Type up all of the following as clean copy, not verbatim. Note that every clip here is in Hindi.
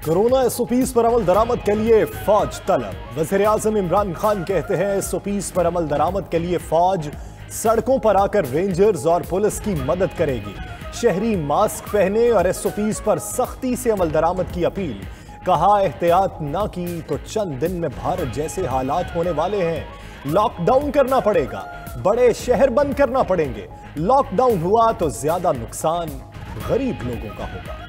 कोरोना एसओपीज पर अमल दरामद के लिए फौज तलब। वज़ीर-ए-आज़म इमरान खान कहते हैं एसओपीज पर अमल दरामद के लिए फौज सड़कों पर आकर रेंजर्स और पुलिस की मदद करेगी। शहरी मास्क पहने और एसओपीज पर सख्ती से अमल दरामद की अपील। कहा एहतियात ना की तो चंद दिन में भारत जैसे हालात होने वाले हैं। लॉकडाउन करना पड़ेगा, बड़े शहर बंद करना पड़ेंगे। लॉकडाउन हुआ तो ज्यादा नुकसान गरीब लोगों का होगा।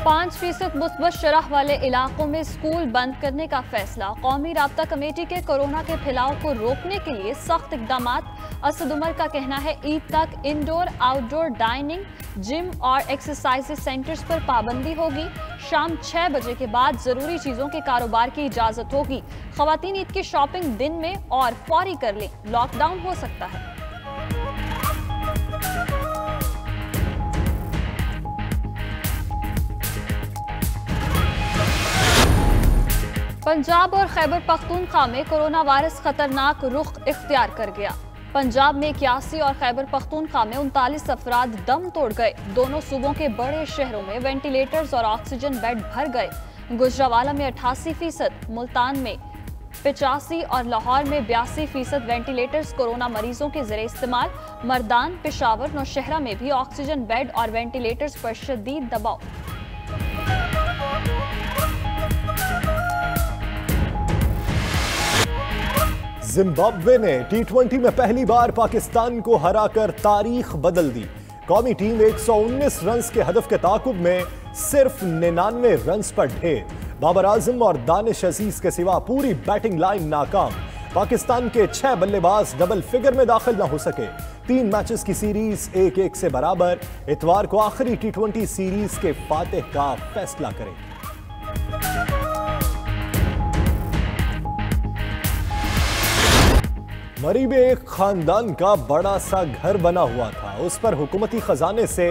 5% मुस्बत शरह वाले इलाकों में स्कूल बंद करने का फैसला। कौमी राब्ता कमेटी के कोरोना के फैलाव को रोकने के लिए सख्त इकदाम। असद उमर का कहना है ईद तक इंडोर आउटडोर डाइनिंग, जिम और एक्सरसाइज सेंटर्स पर पाबंदी होगी। शाम 6 बजे के बाद जरूरी चीजों के कारोबार की इजाजत होगी। खवातीन ईद की शॉपिंग दिन में और फौरी कर लें, लॉकडाउन हो सकता है। पंजाब और खैबर पख्तूनख्वा में कोरोना वायरस खतरनाक रुख इख्तियार कर गया। पंजाब में 81 और खैबर पख्तूनख्वा में 39 अफराद दम तोड़ गए। दोनों सूबों के बड़े शहरों में वेंटिलेटर्स और ऑक्सीजन बेड भर गए। गुजरावाला में 88%, मुल्तान में 85 और लाहौर में 82% वेंटिलेटर्स कोरोना मरीजों के जरिए इस्तेमाल। मर्दान, पेशावर, नौशहरा में भी ऑक्सीजन बेड और वेंटिलेटर्स पर शदीद दबाव। जिम्बाब्वे ने T20 में पहली बार पाकिस्तान को हराकर तारीख बदल दी। कौमी टीम 119 रन्स के हदफ के ताकुब में सिर्फ 99 रन्स पर ढेर। बाबर आजम और दानिश अजीज के सिवा पूरी बैटिंग लाइन नाकाम। पाकिस्तान के 6 बल्लेबाज डबल फिगर में दाखिल न हो सके। 3 मैचेस की सीरीज 1-1 से बराबर। इतवार को आखिरी T20 सीरीज के फातिह का फैसला करेगी। मरी में एक खानदान का बड़ा सा घर बना हुआ था। उस पर हुकूमती खजाने से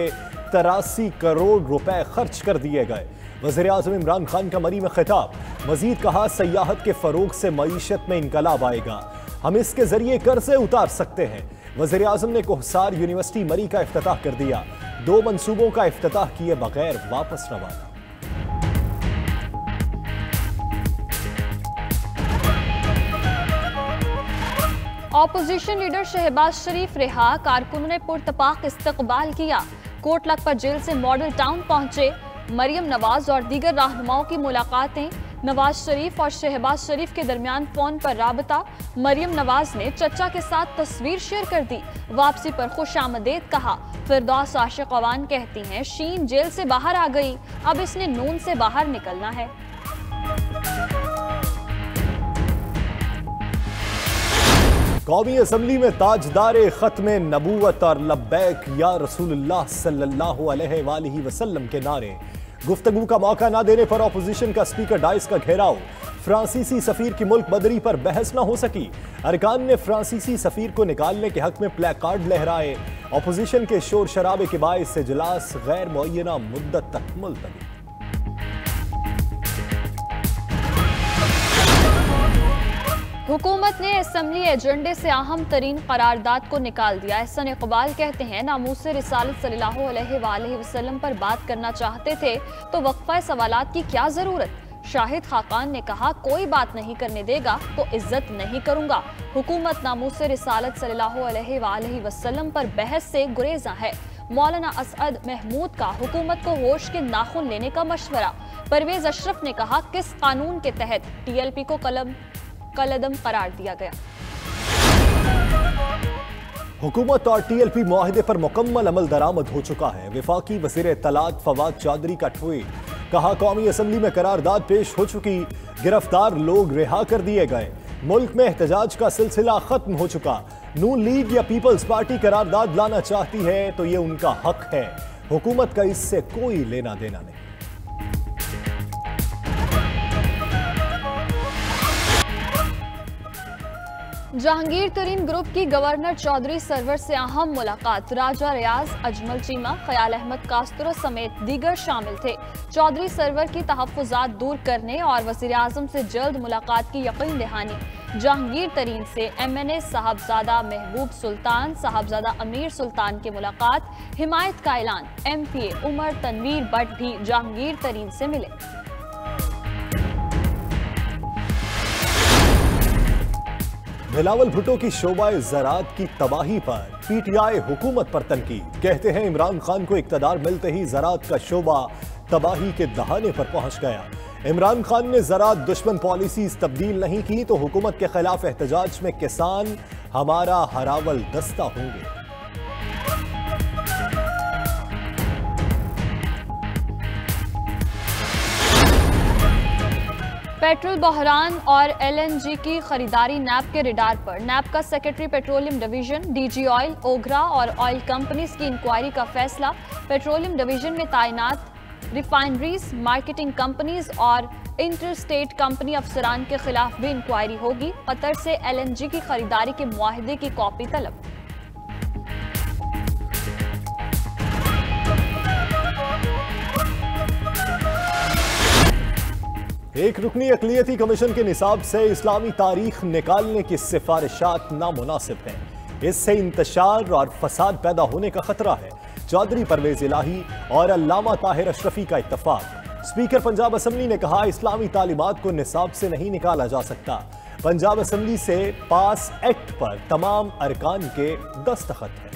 83 करोड़ रुपए खर्च कर दिए गए। वज़ीर-ए-आज़म इमरान खान का मरी में खिताब। मजीद कहा सयाहत के फरोग से मईशत में इनकलाब आएगा। हम इसके जरिए कर्जे उतार सकते हैं। वज़ीर-ए-आज़म ने कोहसार यूनिवर्सिटी मरी का इफ्तिताह कर दिया। 2 मंसूबों का इफ्तिताह किए बगैर वापस रवाना। ऑपोजिशन लीडर शहबाज शरीफ रिहा। कारकुनों ने पुरतपाक इस्तकबाल किया। कोटलक पर जेल से मॉडल टाउन पहुंचे। मरियम नवाज और दीगर रहनुमाओं की मुलाकातें। नवाज शरीफ और शहबाज शरीफ के दरमियान फोन पर राबता। मरियम नवाज ने चचा के साथ तस्वीर शेयर कर दी। वापसी पर खुशामदीद कहा। फिरदौस आशिक अवान कहती हैं शीन जेल से बाहर आ गई, अब इसने नून से बाहर निकलना है। कौमी असम्बली में ताजदारे खत्म नबूवत और लब्बैक या रसूलुल्लाह सल्लल्लाहु अलैहि वसल्लम के नारे। गुफ्तगू का मौका न देने पर ऑपोजिशन का स्पीकर डाइस का घेराव। फ्रांसीसी सफीर की मुल्क बदरी पर बहस न हो सकी। अरकान ने फ्रांसीसी सफीर को निकालने के हक में प्लेकार्ड लहराए। ऑपोजिशन के शोर शराबे के बायस इजलास गैर मुअय्यना मुद्दत तक मुलतवी। हुकूमत ने असेंबली एजेंडे से अहम तरीन करारदाद को निकाल दिया। एहसन इकबाल कहते हैं नामूस रिसालत सल्लल्लाहु अलैहि वसल्लम पर बात करना चाहते थे तो वक्फा सवालात की क्या जरूरत। शाहिद खाकान ने कहा कोई बात नहीं करने देगा तो इज्जत नहीं करूंगा। हुकूमत नामूस रिसालत सल्लल्लाहु अलैहि वसल्लम पर बहस से गुरेजा है। मौलाना असद महमूद का हुकूमत को होश के नाखून लेने का मशवरा। परवेज अशरफ ने कहा किस कानून के तहत TLP को कलअदम करार दिया गया। हुकूमत और TLP मुआहिदे पर मुकम्मल अमल दरामद हो चुका है। वफाकी वज़ीर इत्तलात फवाद चौधरी का ट्वीट। कहा कौमी असम्बली में करारदाद पेश हो चुकी, गिरफ्तार लोग रिहा कर दिए गए। मुल्क में एहतजाज का सिलसिला खत्म हो चुका। नून लीग या पीपल्स पार्टी करारदाद लाना चाहती है तो ये उनका हक है। हुकूमत का इससे कोई लेना देना नहीं। जहांगीर तरीन ग्रुप की गवर्नर चौधरी सरवर से अहम मुलाकात। राजा रियाज, अजमल चीमा, ख्याल अहमद कास्तुरा समेत दीगर शामिल थे। चौधरी सरवर की तहफ्फुज़ात दूर करने और वज़ीर आज़म से जल्द मुलाकात की यकीन दहानी। जहांगीर तरीन से MNA साहबजादा महबूब सुल्तान, साहबजादा अमीर सुल्तान की मुलाकात, हिमायत का ऐलान। MPA उमर तनवीर भट्ट भी जहांगीर तरीन से मिले। बिलावल भुट्टो की शोबाए ज़राअत की तबाही पर PTI हुकूमत पर तनकीद। कहते हैं इमरान खान को इक़्तिदार मिलते ही ज़राअत का शोबा तबाही के दहाने पर पहुंच गया। इमरान खान ने ज़राअत दुश्मन पॉलिसीज तब्दील नहीं की तो हुकूमत के खिलाफ एहतजाज में किसान हमारा हरावल दस्ता होंगे। पेट्रोल बहरान और LNG की खरीदारी नैप के रिडार पर। नैप का secretary petroleum division, DG oil, OGRA और ऑयल कंपनीज की इंक्वायरी का फैसला। पेट्रोलियम डिवीजन में तैनात रिफाइनरीज, मार्केटिंग कंपनीज और इंटर स्टेट कंपनी अफसरान के खिलाफ भी इंक्वायरी होगी। कतर से LNG की खरीदारी के मुआहदे की कॉपी तलब। एक रुकनी अक़लियती कमीशन के निसाब से इस्लामी तारीख निकालने की सिफारिशात नामुनासिब हैं। इससे इंतशार और फसाद पैदा होने का खतरा है। चौधरी परवेज इलाही और अल्लामा ताहिर अशरफी का इत्तफाक। स्पीकर पंजाब असम्बली ने कहा इस्लामी तालीमात को निसाब से नहीं निकाला जा सकता। पंजाब असम्बली से पास एक्ट पर तमाम अरकान के दस्तखत हैं।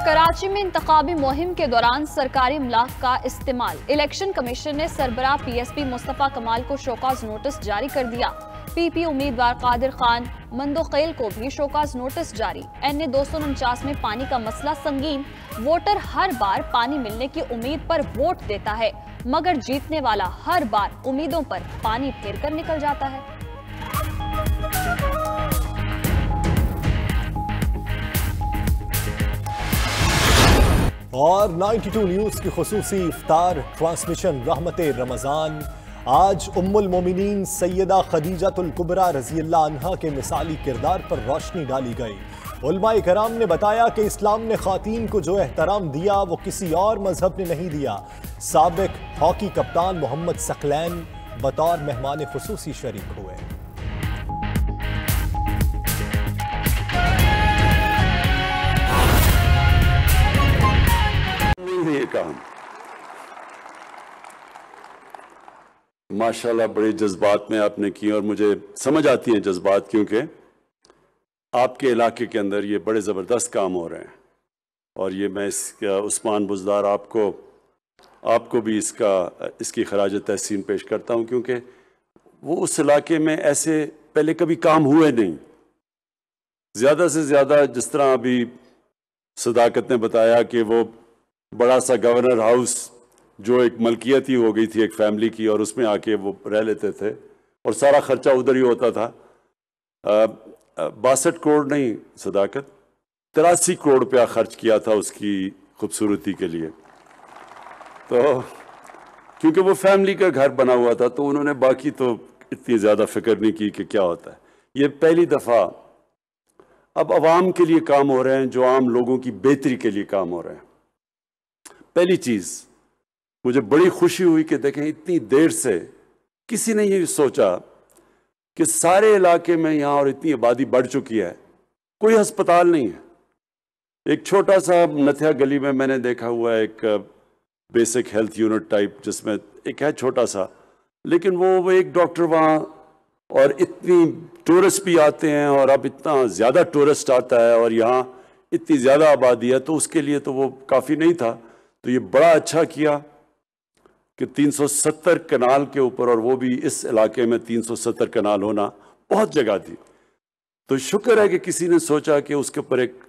कराची में इंतखाबी मुहिम के दौरान सरकारी इमलाक का इस्तेमाल। इलेक्शन कमीशन ने सरबराह PSP मुस्तफ़ा कमाल को शोकाज नोटिस जारी कर दिया। PP उम्मीदवार कादिर खान मंदोखेल को भी शोकाज नोटिस जारी। NA 249 में पानी का मसला संगीन। वोटर हर बार पानी मिलने की उम्मीद पर वोट देता है, मगर जीतने वाला हर बार उम्मीदों पर पानी फेर कर निकल जाता है। और 92 न्यूज़ की खुसूसी इफ्तार ट्रांसमिशन रहमते रमज़ान। आज उम्मुल मोमिनीन सैयदा खदीजतुल कुबरा रज़ियल्लाहु अन्हा के मिसाली किरदार पर रोशनी डाली गई। उलमाए कराम ने बताया कि इस्लाम ने ख़ातीन को जो एहतराम दिया वो किसी और मजहब ने नहीं दिया। साबिक हॉकी कप्तान मोहम्मद सकलैन बतौर मेहमान खुसूसी शरीक हुए। ये काम माशाल्लाह बड़े जज्बात में आपने की और मुझे समझ आती हैं जज्बात, क्योंकि आपके इलाके के अंदर ये बड़े ज़बरदस्त काम हो रहे हैं। और ये मैं उस्मान बुज़दार आपको भी इसकी खराज तहसीन पेश करता हूँ, क्योंकि वो उस इलाके में ऐसे पहले कभी काम हुए नहीं। ज़्यादा से ज़्यादा जिस तरह अभी सदाकत ने बताया कि वो बड़ा सा गवर्नर हाउस जो एक मलकियत ही हो गई थी एक फैमिली की, और उसमें आके वो रह लेते थे और सारा खर्चा उधर ही होता था। 62 करोड़ नहीं सदाकत, 83 करोड़ रुपया खर्च किया था उसकी खूबसूरती के लिए। तो क्योंकि वो फैमिली का घर बना हुआ था तो उन्होंने बाकी तो इतनी ज़्यादा फिक्र नहीं की कि क्या होता है। ये पहली दफ़ा अब आवाम के लिए काम हो रहे हैं, जो आम लोगों की बेहतरी के लिए काम हो रहे हैं। पहली चीज़ मुझे बड़ी खुशी हुई कि देखें इतनी देर से किसी ने ये सोचा कि सारे इलाके में यहाँ और इतनी आबादी बढ़ चुकी है, कोई अस्पताल नहीं है। एक छोटा सा नथिया गली में मैंने देखा हुआ है एक बेसिक हेल्थ यूनिट टाइप, जिसमें एक है छोटा सा, लेकिन वो एक डॉक्टर वहाँ, और इतनी टूरिस्ट भी आते हैं और अब इतना ज़्यादा टूरिस्ट आता है और यहाँ इतनी ज़्यादा आबादी है, तो उसके लिए तो वो काफ़ी नहीं था। तो ये बड़ा अच्छा किया कि 370 कनाल के ऊपर, और वो भी इस इलाके में 370 कनाल होना बहुत जगह थी। तो शुक्र है कि किसी ने सोचा कि उसके ऊपर एक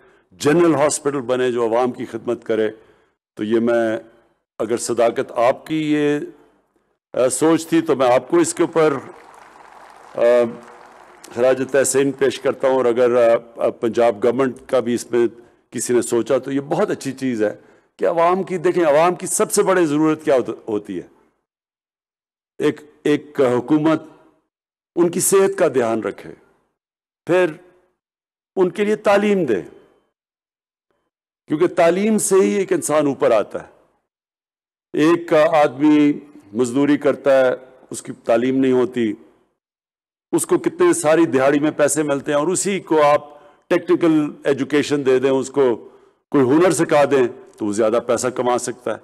जनरल हॉस्पिटल बने जो आवाम की खिदमत करे। तो ये मैं, अगर सदाकत आपकी ये सोच थी तो मैं आपको इसके ऊपर खराज तहसीन पेश करता हूँ। और अगर पंजाब गवर्नमेंट का भी इसमें किसी ने सोचा तो ये बहुत अच्छी चीज़ है कि आवाम की, देखें आवाम की सबसे बड़ी ज़रूरत क्या होती है, एक हुकूमत उनकी सेहत का ध्यान रखे, फिर उनके लिए तालीम दे, क्योंकि तालीम से ही एक इंसान ऊपर आता है। एक आदमी मजदूरी करता है, उसकी तालीम नहीं होती, उसको कितने सारी दिहाड़ी में पैसे मिलते हैं, और उसी को आप टेक्निकल एजुकेशन दे दें, उसको कोई हुनर सिखा दें, तो वो ज़्यादा पैसा कमा सकता है।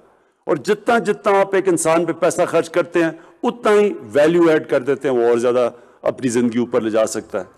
और जितना जितना आप एक इंसान पे पैसा खर्च करते हैं, उतना ही वैल्यू ऐड कर देते हैं, वो और ज़्यादा अपनी ज़िंदगी ऊपर ले जा सकता है।